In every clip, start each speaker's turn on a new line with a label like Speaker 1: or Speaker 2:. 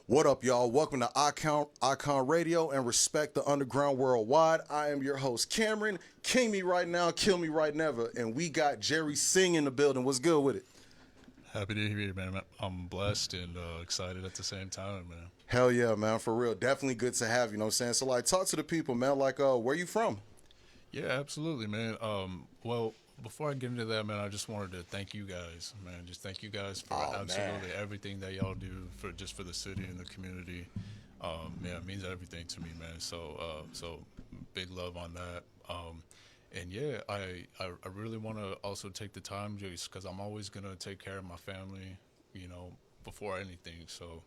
Speaker 1: What up, y'all? Welcome to Icon Radio and Respect the Underground Worldwide. I am your host, Cameron. King me right now, kill me right never. And we got Jerry Singh in the building. What's good with it?
Speaker 2: Happy to hear you, man. I'm blessed and excited at the same time, man.
Speaker 1: Hell yeah, man, for real. Definitely good to have you, know what I'm saying? So, like, talk to the people, man. Like, where you from?
Speaker 2: Yeah, absolutely, man. Well, before I get into that, man, I just wanted to thank you guys, man. Just thank you guys for
Speaker 1: Oh, man.
Speaker 2: absolutely everything that y'all do for the city and the community. Yeah, it means everything to me, man. So big love on that. And yeah, I really want to also take the time just because I'm always gonna take care of my family, you know, before anything. So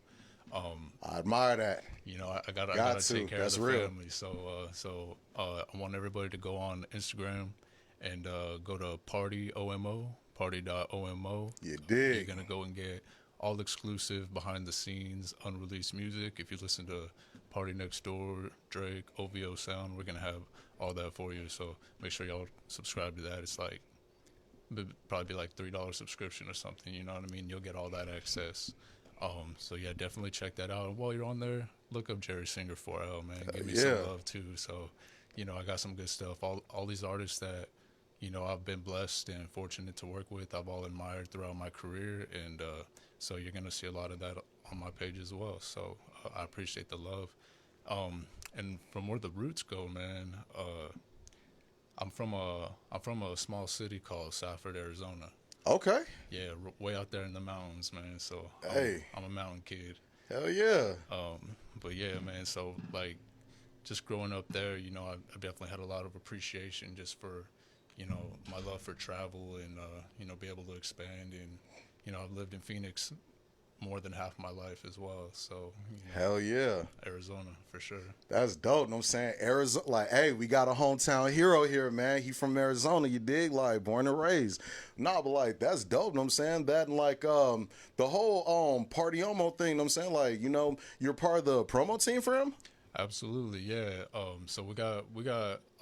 Speaker 1: I admire that.
Speaker 2: I
Speaker 1: Got
Speaker 2: gotta
Speaker 1: to.
Speaker 2: take care of
Speaker 1: That's
Speaker 2: the
Speaker 1: real.
Speaker 2: family. I want everybody to go on Instagram and go to party.omo.
Speaker 1: You
Speaker 2: You're
Speaker 1: dig.
Speaker 2: gonna go and get all exclusive behind the scenes unreleased music. If you listen to Party Next Door, Drake, OVO Sound, we're gonna have all that for you. So make sure y'all subscribe to that. It's like probably be like $3 subscription or something. You know what I mean? You'll get all that access. So yeah, definitely check that out. And while you're on there, look up Jerry Singer 4L, man. Give me some
Speaker 1: Yeah.
Speaker 2: love too. So, I got some good stuff. All these artists that I've been blessed and fortunate to work with, I've all admired throughout my career, and so you're gonna see a lot of that on my page as well. So I appreciate the love. And from where the roots go, man, I'm from a small city called Safford, Arizona.
Speaker 1: Okay.
Speaker 2: Yeah, way out there in the mountains, man. So
Speaker 1: Hey.
Speaker 2: I'm a mountain kid.
Speaker 1: Hell yeah.
Speaker 2: But yeah, man. So like, just growing up there, I've definitely had a lot of appreciation just for, my love for travel and be able to expand. And I've lived in Phoenix more than half my life as well. So
Speaker 1: Hell yeah.
Speaker 2: Arizona for sure.
Speaker 1: That's dope. Know what I'm saying? Arizona, like, hey, we got a hometown hero here, man. He from Arizona, you dig? Like, born and raised. Nah, but like, that's dope. Know what I'm saying? That and like, the whole Party Omo thing. Know what I'm saying? Like, you're part of the promo team for him.
Speaker 2: Absolutely, yeah. So we got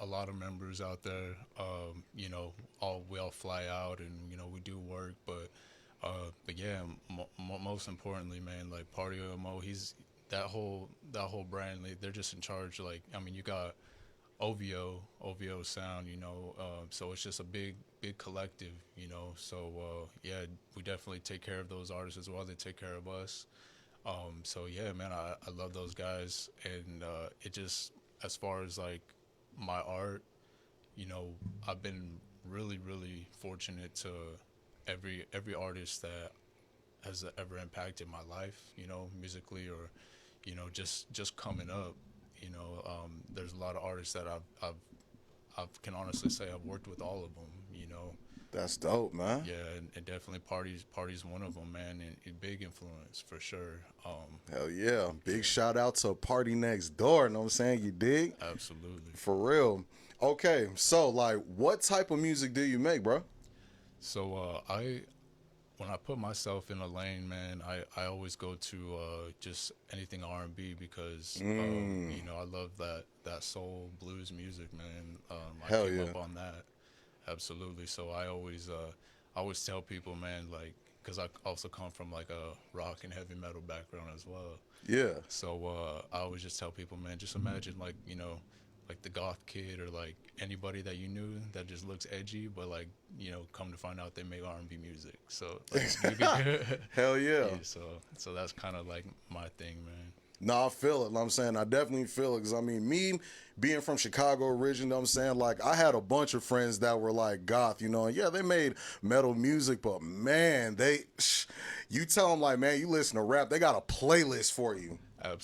Speaker 2: a lot of members out there. All we all fly out and we do work, but yeah, most importantly, man, like Party Mo, he's that whole brand. They're just in charge. Like, I mean, you got OVO Sound, so it's just a big collective, So yeah, we definitely take care of those artists as well. They take care of us. So yeah, man, I love those guys, and it just as far as like my art, you know, I've been really fortunate to every artist that has ever impacted my life, musically or just coming up. There's a lot of artists that I can honestly say I've worked with all of them.
Speaker 1: That's dope, man.
Speaker 2: Yeah, and definitely parties one of them, man, and big influence for sure.
Speaker 1: Hell yeah. Big shout out to Party Next Door. Know what I'm saying? You dig?
Speaker 2: Absolutely.
Speaker 1: For real. Okay, so like, what type of music do you make, bro?
Speaker 2: So I when I put myself in a lane, man, I always go to just anything R&B because I love that soul blues music, man. I
Speaker 1: Hell
Speaker 2: came
Speaker 1: yeah.
Speaker 2: up on that absolutely. So I always tell people, man, like because I also come from like a rock and heavy metal background as well.
Speaker 1: Yeah.
Speaker 2: So I always just tell people, man, just imagine like like the goth kid or like anybody that you knew that just looks edgy, but like come to find out they make R&B music. So like,
Speaker 1: Hell yeah.
Speaker 2: yeah, so that's kind of like my thing, man.
Speaker 1: No, I feel it. Know what I'm saying, I definitely feel it because I mean, me being from Chicago originally, know what I'm saying, like I had a bunch of friends that were like goth, and yeah, they made metal music, but man, you tell them like, man, you listen to rap, they got a playlist for you.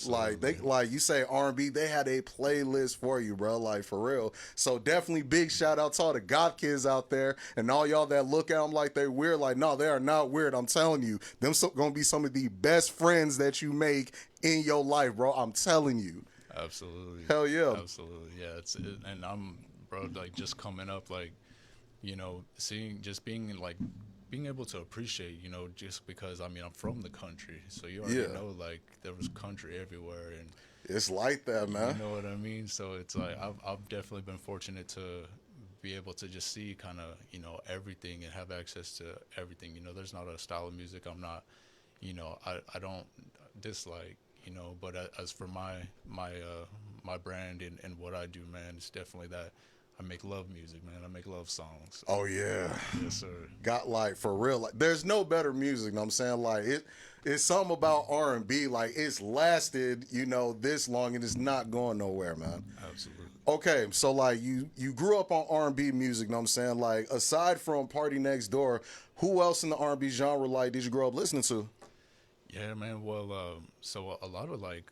Speaker 1: Like
Speaker 2: Absolutely.
Speaker 1: you say R&B, they had a playlist for you, bro. Like for real. So definitely big shout out to all the goth kids out there and all y'all that look at them like they weird. Like no, they are not weird. I'm telling you, gonna be some of the best friends that you make in your life, bro. I'm telling you.
Speaker 2: Absolutely.
Speaker 1: Hell yeah.
Speaker 2: Absolutely. Yeah, and I'm bro like just coming up like seeing just being like being able to appreciate, just because I mean I'm from the country, so you already
Speaker 1: Yeah.
Speaker 2: know like there was country everywhere, and
Speaker 1: It's like that,
Speaker 2: you
Speaker 1: man.
Speaker 2: know what I mean. So it's like I've definitely been fortunate to be able to just see kind of everything and have access to everything. There's not a style of music I'm not, I don't dislike. But as for my brand and what I do, man, it's definitely that I make love music, man. I make love songs.
Speaker 1: Oh yeah.
Speaker 2: Yes, sir.
Speaker 1: Got like for real. Like there's no better music, you know what I'm saying? Like it's something about R&B, like it's lasted, this long and it's not going nowhere, man.
Speaker 2: Absolutely.
Speaker 1: Okay, so like you grew up on R&B music, you know what I'm saying? Like aside from Party Next Door, who else in the R&B genre like did you grow up listening to?
Speaker 2: Yeah, man. Well, so a lot of like,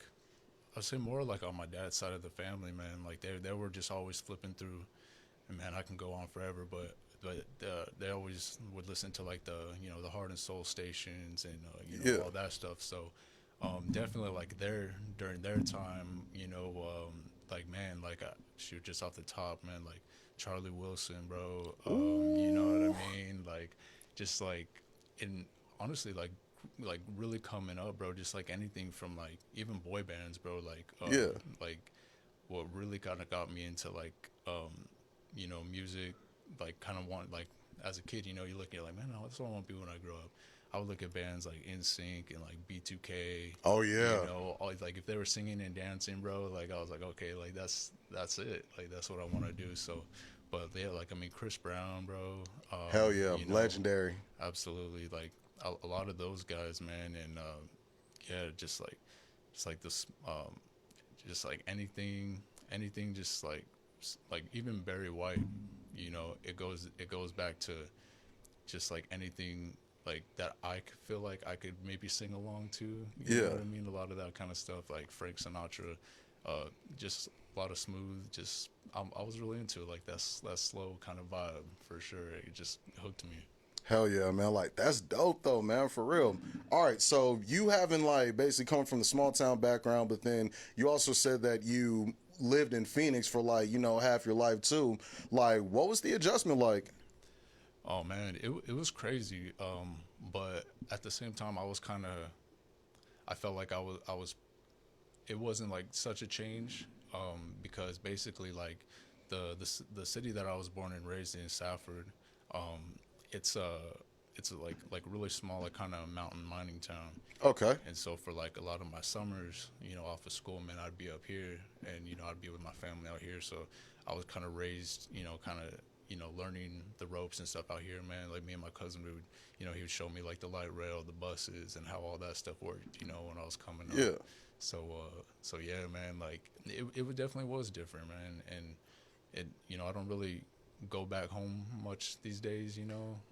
Speaker 2: I'd say more like on my dad's side of the family, man. Like they were just always flipping through, and man, I can go on forever, but they always would listen to like the Heart and Soul stations and
Speaker 1: Yeah.
Speaker 2: all that stuff. So definitely like during their time, like man, like shoot just off the top, man, like Charlie Wilson, bro. You know what
Speaker 1: Ooh.
Speaker 2: I mean? Like just like in honestly like really coming up, bro. Just like anything from like even boy bands, bro.
Speaker 1: Yeah.
Speaker 2: Like what really kind of got me into like music, like kind of want like as a kid, you look at like, man, that's what I want to be when I grow up. I would look at bands like NSYNC and like B2K.
Speaker 1: Oh yeah.
Speaker 2: Like if they were singing and dancing, bro, like I was like, okay, like that's it, like that's what I want to do. So, but yeah, like I mean, Chris Brown, bro.
Speaker 1: Hell yeah.
Speaker 2: You know,
Speaker 1: Legendary.
Speaker 2: absolutely, like a lot of those guys, man, and yeah, just like this, just like anything, just like even Barry White, it goes back to just like anything like that feel like I could maybe sing along to. You know
Speaker 1: Yeah.
Speaker 2: what I mean? A lot of that kind of stuff, like Frank Sinatra, just a lot of smooth. Just I was really into it, like that slow kind of vibe for sure. It just hooked me.
Speaker 1: Hell yeah, man. Like that's dope though, man, for real. All right, so you haven't like basically come from the small town background, but then you also said that you lived in Phoenix for like, half your life too. Like what was the adjustment like?
Speaker 2: Oh man, it was crazy. But at the same time, I felt like I was. It wasn't like such a change. Because basically like the city that I was born and raised in, Safford, um, it's like really small, like kind of mountain mining town.
Speaker 1: Okay.
Speaker 2: And so for like a lot of my summers, off of school, man, I'd be up here, and I'd be with my family out here. So I was kind of raised, kind of learning the ropes and stuff out here, man. Like me and my cousin, we would, he would show me like the light rail, the buses, and how all that stuff worked, when I was coming up.
Speaker 1: Yeah.
Speaker 2: So yeah, man, like it definitely was different, man, and I don't really go back home much these days.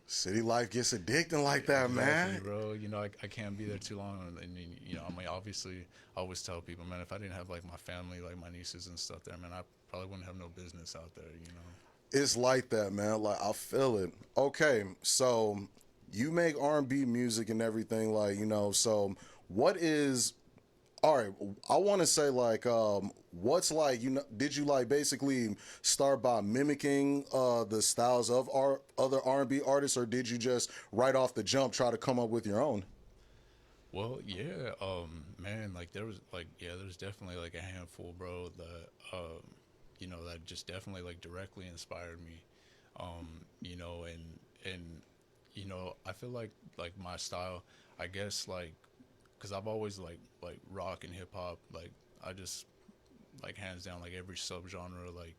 Speaker 1: City life gets addicting like that,
Speaker 2: Exactly,
Speaker 1: man.
Speaker 2: bro. I can't be there too long, and I mean, obviously, I always tell people, man, if I didn't have like my family, like my nieces and stuff there, man, I probably wouldn't have no business out there.
Speaker 1: It's like that, man. Like I feel it. Okay, so you make R&B music and everything, like So what is all right? I want to say like, what's like Did you like basically start by mimicking the styles of other R&B artists, or did you just right off the jump try to come up with your own?
Speaker 2: Well, yeah, man, like there's definitely like a handful, bro, that that just definitely like directly inspired me. And I feel like my style, I guess, like because I've always like rock and hip hop, like I just like hands down like every subgenre, like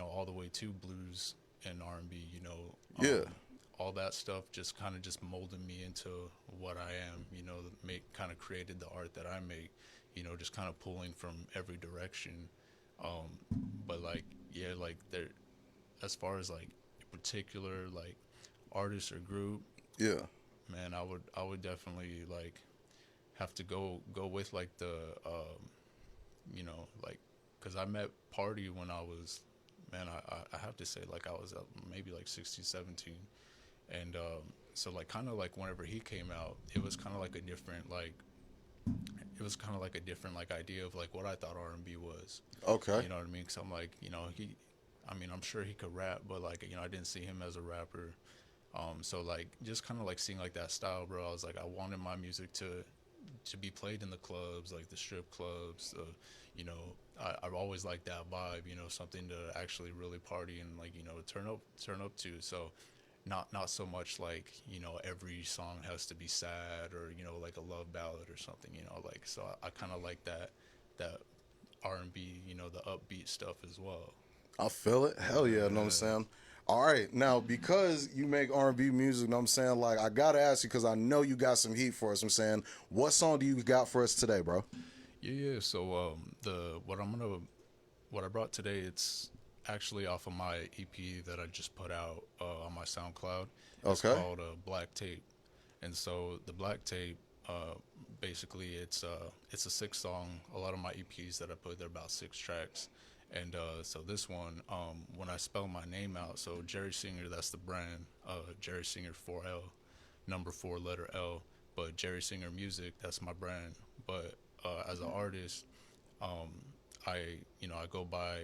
Speaker 2: all the way to blues and R&B,
Speaker 1: Yeah,
Speaker 2: all that stuff just kind of just molded me into what I am, make kind of created the art that I make, just kind of pulling from every direction. Um, but like, yeah, like there, as far as like particular like artist or group,
Speaker 1: yeah,
Speaker 2: man, I would definitely like have to go with like like, cause I met Party when I was, man, I have to say like I was maybe like 16, 17. And so like kind of like whenever he came out, it was kind of like a different like like idea of like what I thought R&B was.
Speaker 1: okay,
Speaker 2: You know what I mean? Cause I'm like, I mean, I'm sure he could rap, but like, I didn't see him as a rapper. So like, just kind of like seeing like that style, bro. I was like, I wanted my music to be played in the clubs, like the strip clubs. You know, I've always liked that vibe. Something to actually really party and like turn up to. So not so much like, every song has to be sad, or like a love ballad or something, like, so I kind of like that R&B, the upbeat stuff as well.
Speaker 1: I feel it. Hell yeah, know what I'm saying? All right, now because you make R&B music, know what I'm saying? Like, I gotta ask you because I know you got some heat for us. I'm saying, what song do you got for us today, bro?
Speaker 2: Yeah, yeah. So the what I brought today, it's actually off of my EP that I just put out on my SoundCloud. It's
Speaker 1: Okay.
Speaker 2: called Black Tape, and so the Black Tape, uh, basically, it's a six song. A lot of my EPs that I put, they're about six tracks, and so this one, when I spell my name out, so Jerry Singer, that's the brand, Jerry Singer 4L, number four letter L, but Jerry Singer Music, that's my brand. But as an artist, um, I go by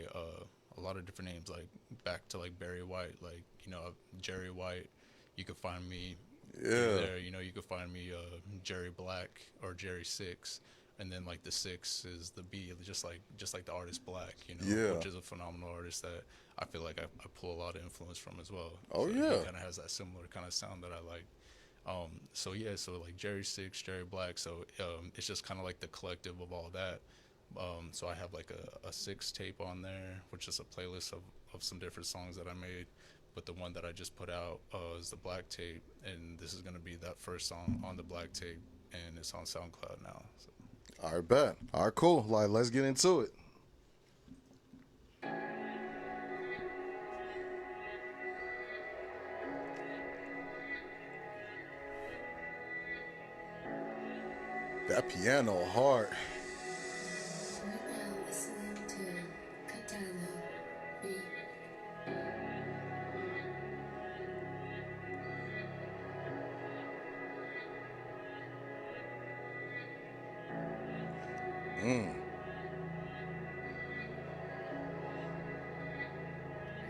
Speaker 2: a lot of different names, like back to like Barry White, like Jerry White. You could find me through
Speaker 1: Yeah.
Speaker 2: there. You could find me Jerry Black or Jerry Six, and then like the six is the B, just like the artist Black,
Speaker 1: Yeah.
Speaker 2: which is a phenomenal artist that I feel like I pull a lot of influence from as well.
Speaker 1: Oh
Speaker 2: So he
Speaker 1: yeah.
Speaker 2: kind of has that similar kind of sound that I like. So yeah, so like Jerry Six, Jerry Black. So it's just kind of like the collective of all that. So I have like a six tape on there, which is a playlist of some different songs that I made. But the one that I just put out is the Black Tape, and this is gonna be that first song on the Black Tape, and it's on SoundCloud now. So.
Speaker 1: All right, bet. All right, cool. Like, let's get into it. That piano hard.
Speaker 3: Right now, listening to Katana B.
Speaker 1: Mm.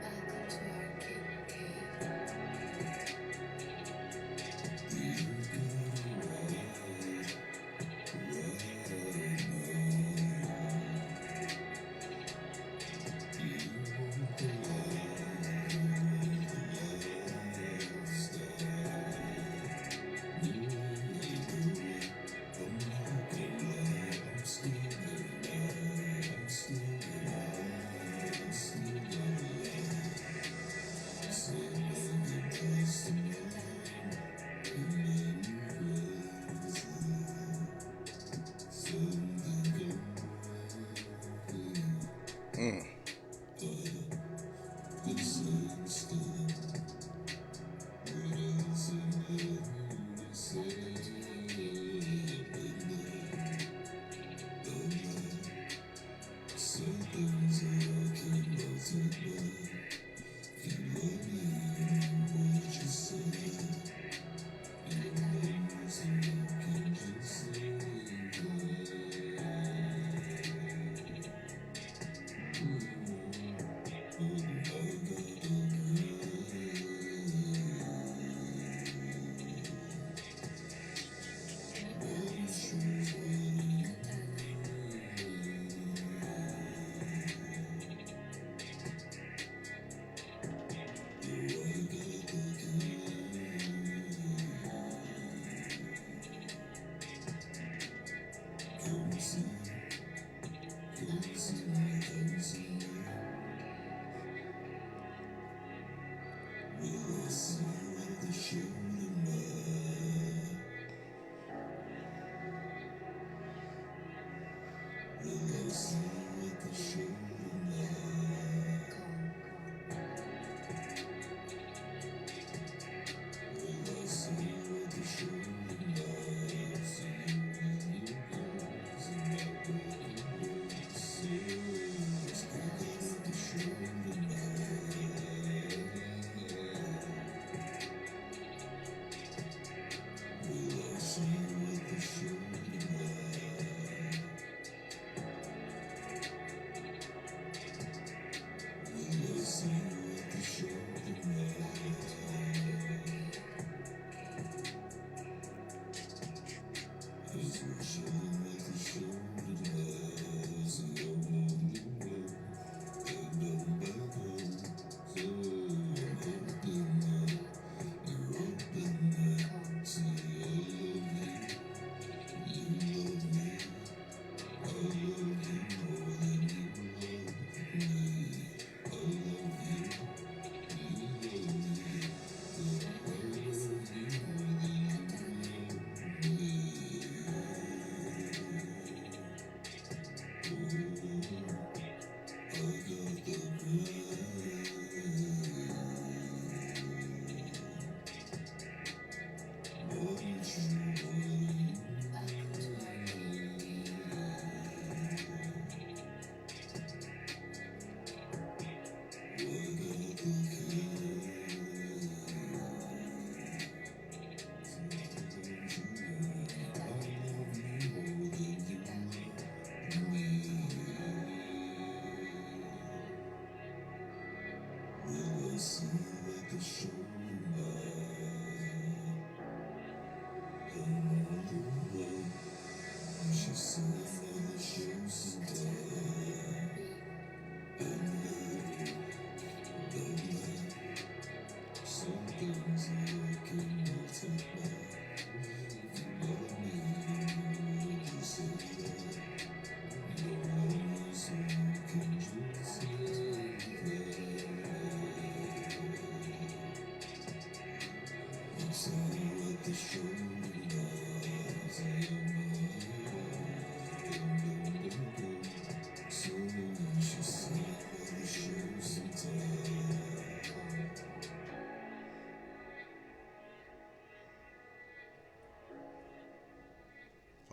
Speaker 3: Welcome to our King Cave.
Speaker 1: Mm.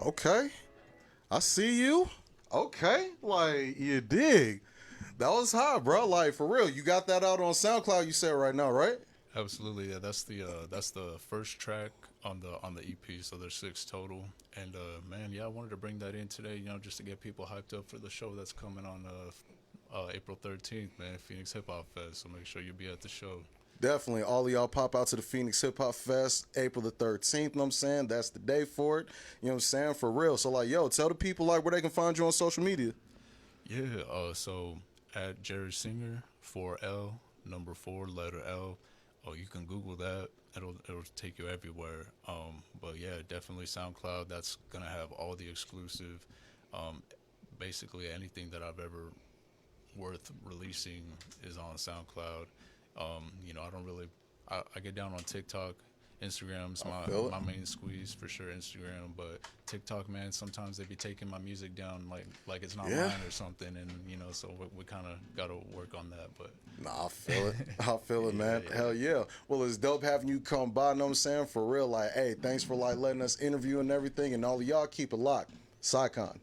Speaker 1: Okay. I see you. Okay. Like, you dig. That was hot, bro. Like, for real. You got that out on SoundCloud, you said right now, right?
Speaker 2: Absolutely, yeah. That's the first track on the EP. So there's 6 total. And man, yeah, I wanted to bring that in today. You know, just to get people hyped up for the show that's coming on April 13th, man. Phoenix Hip Hop Fest. So make sure you be at the show.
Speaker 1: Definitely. All of y'all pop out to the Phoenix Hip Hop Fest, April the 13th. You know what I'm saying? That's the day for it. You know what I'm saying? For real. So, like, yo, tell the people, like, where they can find you on social media.
Speaker 2: Yeah. So at Jerry Singer 4L number 4 letter L. Oh, you can Google that. It'll take you everywhere. But yeah, definitely SoundCloud. That's gonna have all the exclusive, basically anything that I've ever worth releasing is on SoundCloud. You know, I don't really. I get down on TikTok. Instagram's
Speaker 1: feel it.
Speaker 2: my main squeeze for sure. Instagram, but TikTok, man, sometimes they be taking my music down like it's not
Speaker 1: Yeah.
Speaker 2: mine or something, and you know, so we kind of got to work on that. But
Speaker 1: Nah, I feel it. I feel it, man.
Speaker 2: yeah.
Speaker 1: Hell yeah. Well, it's dope having you come by, know what I'm saying? For real, like, hey, thanks for, like, letting us interview and everything, and all of y'all keep it locked. Sycon.